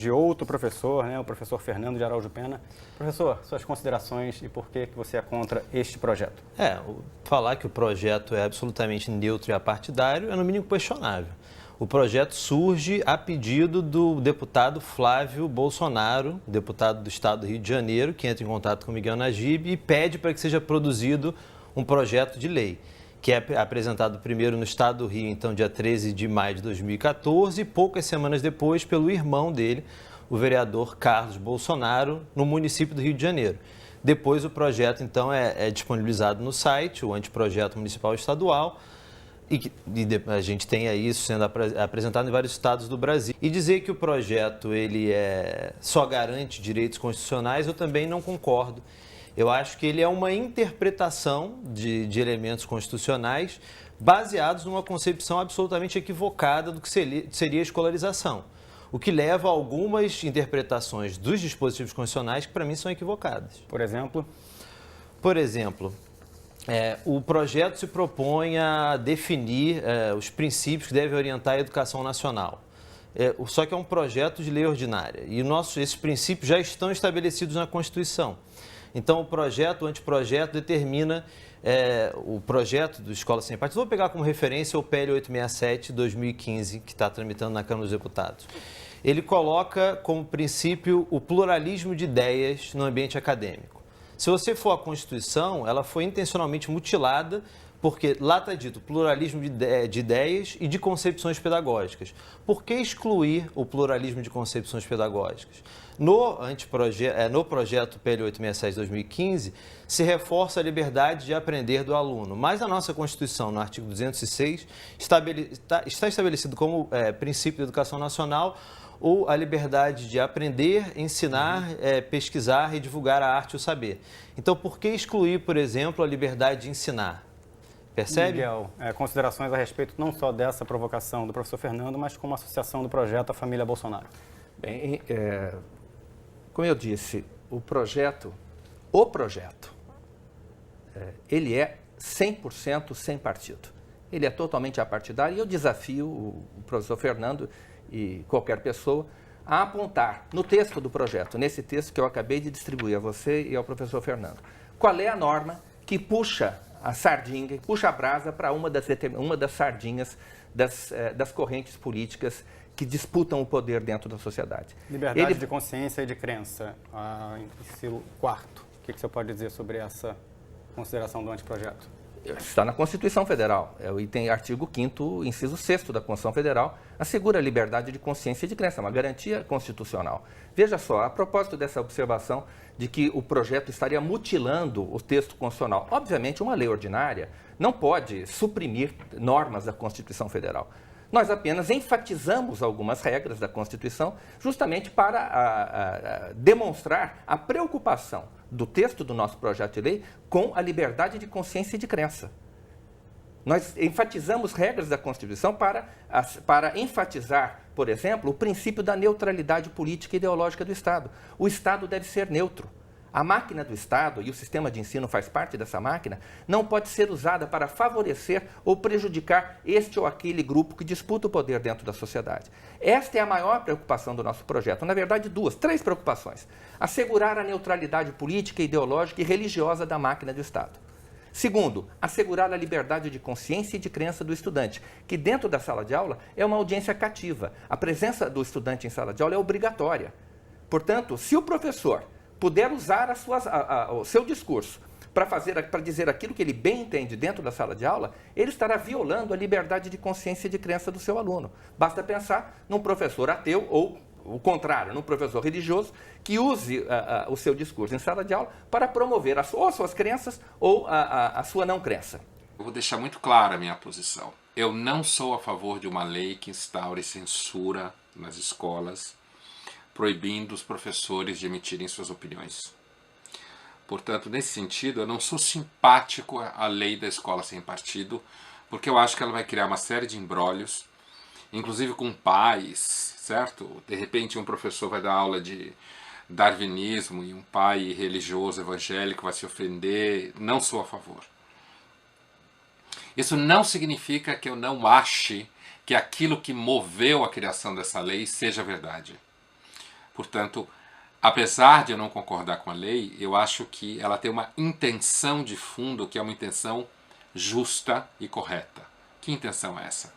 de outro professor, né, o professor Fernando de Araújo Pena. Professor, suas considerações e por que você é contra este projeto? Falar que o projeto é absolutamente neutro e apartidário é no mínimo questionável. O projeto surge a pedido do deputado Flávio Bolsonaro, deputado do estado do Rio de Janeiro, que entra em contato com Miguel Najib e pede para que seja produzido um projeto de lei, que é apresentado primeiro no estado do Rio, então dia 13 de maio de 2014, e poucas semanas depois pelo irmão dele, o vereador Carlos Bolsonaro, no município do Rio de Janeiro. Depois o projeto, então, é disponibilizado no site, o Anteprojeto Municipal Estadual, e a gente tem isso sendo apresentado em vários estados do Brasil. E dizer que o projeto ele só garante direitos constitucionais, eu também não concordo. Eu acho que ele é uma interpretação de elementos constitucionais baseados numa concepção absolutamente equivocada do que seria a escolarização, o que leva a algumas interpretações dos dispositivos constitucionais que, para mim, são equivocadas. Por exemplo? Por exemplo, o projeto se propõe a definir os princípios que devem orientar a educação nacional. Só que é um projeto de lei ordinária e esses princípios já estão estabelecidos na Constituição. Então, o anteprojeto determina o projeto do Escola Sem Partido. Vou pegar como referência o PL 867 de 2015, que está tramitando na Câmara dos Deputados. Ele coloca como princípio o pluralismo de ideias no ambiente acadêmico. Se você for à Constituição, ela foi intencionalmente mutilada, porque lá está dito pluralismo de ideias e de concepções pedagógicas. Por que excluir o pluralismo de concepções pedagógicas? No projeto PL 867 de 2015, se reforça a liberdade de aprender do aluno, mas a nossa Constituição, no artigo 206, está estabelecido como princípio da educação nacional ou a liberdade de aprender, ensinar, pesquisar e divulgar a arte e o saber. Então, por que excluir, por exemplo, a liberdade de ensinar? Percebe? Miguel, considerações a respeito não só dessa provocação do professor Fernando, mas como associação do projeto à família Bolsonaro. Bem, como eu disse, o projeto, ele é 100% sem partido. Ele é totalmente apartidário e eu desafio o professor Fernando e qualquer pessoa a apontar no texto do projeto, nesse texto que eu acabei de distribuir a você e ao professor Fernando, qual é a norma que puxa a sardinha, puxa a brasa para uma das sardinhas das correntes políticas que disputam o poder dentro da sociedade. Liberdade de consciência e de crença, inciso 4º. O que você pode dizer sobre essa consideração do anteprojeto? Está na Constituição Federal, é o item artigo 5º, inciso 6º da Constituição Federal, assegura a liberdade de consciência e de crença, uma garantia constitucional. Veja só, a propósito dessa observação de que o projeto estaria mutilando o texto constitucional, obviamente uma lei ordinária não pode suprimir normas da Constituição Federal. Nós apenas enfatizamos algumas regras da Constituição justamente para demonstrar a preocupação do texto do nosso projeto de lei com a liberdade de consciência e de crença. Nós enfatizamos regras da Constituição para enfatizar, por exemplo, o princípio da neutralidade política e ideológica do Estado. O Estado deve ser neutro. A máquina do Estado, e o sistema de ensino faz parte dessa máquina, não pode ser usada para favorecer ou prejudicar este ou aquele grupo que disputa o poder dentro da sociedade. Esta é a maior preocupação do nosso projeto. Na verdade, três preocupações. Assegurar a neutralidade política, ideológica e religiosa da máquina do Estado. Segundo, assegurar a liberdade de consciência e de crença do estudante, que dentro da sala de aula é uma audiência cativa. A presença do estudante em sala de aula é obrigatória. Portanto, se o professor puder usar o seu discurso para dizer aquilo que ele bem entende dentro da sala de aula, ele estará violando a liberdade de consciência e de crença do seu aluno. Basta pensar num professor ateu ou, o contrário, num professor religioso que use o seu discurso em sala de aula para promover ou as suas crenças ou a sua não crença. Eu vou deixar muito clara a minha posição. Eu não sou a favor de uma lei que instaure censura nas escolas, proibindo os professores de emitirem suas opiniões. Portanto, nesse sentido, eu não sou simpático à lei da escola sem partido, porque eu acho que ela vai criar uma série de imbrólios, inclusive com pais, certo? De repente um professor vai dar aula de darwinismo e um pai religioso evangélico vai se ofender. Não sou a favor. Isso não significa que eu não ache que aquilo que moveu a criação dessa lei seja verdade. Portanto, apesar de eu não concordar com a lei, eu acho que ela tem uma intenção de fundo que é uma intenção justa e correta. Que intenção é essa?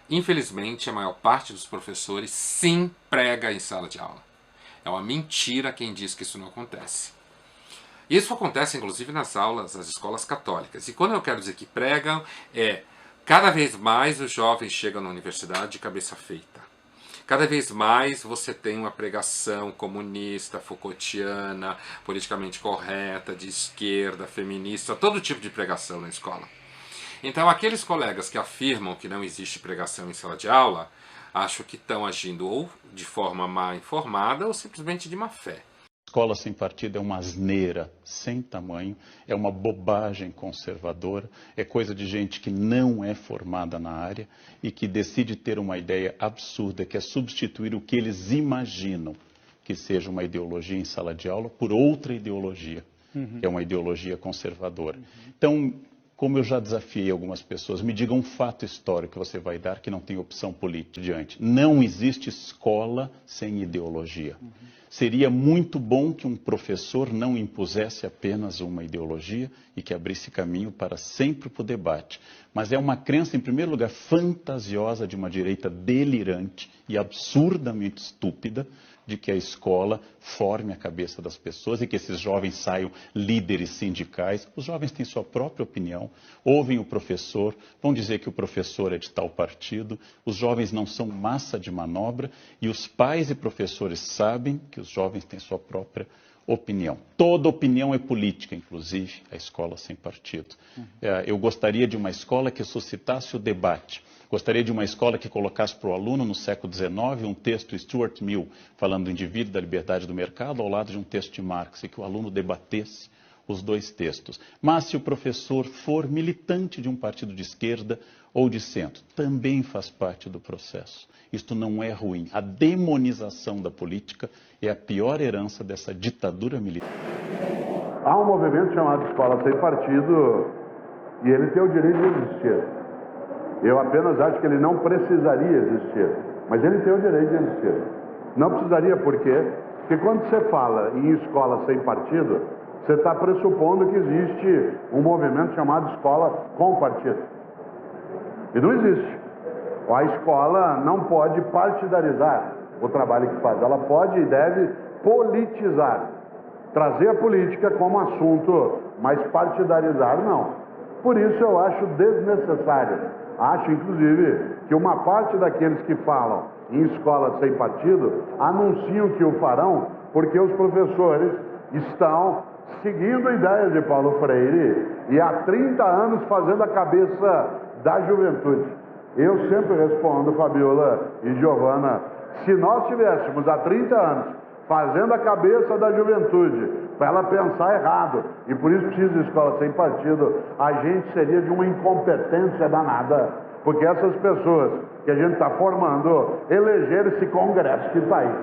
Infelizmente, a maior parte dos professores sim prega em sala de aula. É uma mentira quem diz que isso não acontece. Isso acontece, inclusive, nas aulas, nas escolas católicas. E quando eu quero dizer que pregam, cada vez mais os jovens chegam na universidade de cabeça feita. Cada vez mais você tem uma pregação comunista, Foucaultiana, politicamente correta, de esquerda, feminista, todo tipo de pregação na escola. Então, aqueles colegas que afirmam que não existe pregação em sala de aula, acho que estão agindo ou de forma mal informada ou simplesmente de má fé. Escola sem partido é uma asneira sem tamanho, é uma bobagem conservadora, é coisa de gente que não é formada na área e que decide ter uma ideia absurda, que é substituir o que eles imaginam que seja uma ideologia em sala de aula por outra ideologia, que é uma ideologia conservadora. Então, como eu já desafiei algumas pessoas, me digam um fato histórico que você vai dar que não tem opção política diante. Não existe escola sem ideologia. Seria muito bom que um professor não impusesse apenas uma ideologia e que abrisse caminho para sempre para o debate. Mas é uma crença, em primeiro lugar, fantasiosa de uma direita delirante e absurdamente estúpida de que a escola forme a cabeça das pessoas e que esses jovens saiam líderes sindicais. Os jovens têm sua própria opinião, ouvem o professor, vão dizer que o professor é de tal partido. Os jovens não são massa de manobra e os pais e professores sabem que os jovens têm sua própria opinião. Toda opinião é política, inclusive a escola sem partido. Eu gostaria de uma escola que suscitasse o debate. Gostaria de uma escola que colocasse para o aluno, no século XIX, um texto de Stuart Mill, falando do indivíduo, da liberdade do mercado, ao lado de um texto de Marx, e que o aluno debatesse os dois textos. Mas se o professor for militante de um partido de esquerda ou de centro, também faz parte do processo. Isto não é ruim. A demonização da política é a pior herança dessa ditadura militar. Há um movimento chamado Escola Sem Partido e ele tem o direito de existir. Eu apenas acho que ele não precisaria existir, mas ele tem o direito de existir. Não precisaria por quê? Porque quando você fala em escola sem partido, você está pressupondo que existe um movimento chamado escola com partido. E não existe. A escola não pode partidarizar o trabalho que faz. Ela pode e deve politizar. Trazer a política como assunto, mas partidarizar não. Por isso eu acho desnecessário. Acho, inclusive, que uma parte daqueles que falam em escola sem partido anunciam que o farão porque os professores estão seguindo ideias de Paulo Freire e há 30 anos fazendo a cabeça da juventude. Eu sempre respondo, Fabiola e Giovana, se nós tivéssemos há 30 anos fazendo a cabeça da juventude para ela pensar errado, e por isso precisa de escola sem partido, a gente seria de uma incompetência danada, porque essas pessoas que a gente está formando elegeram esse congresso que está aí.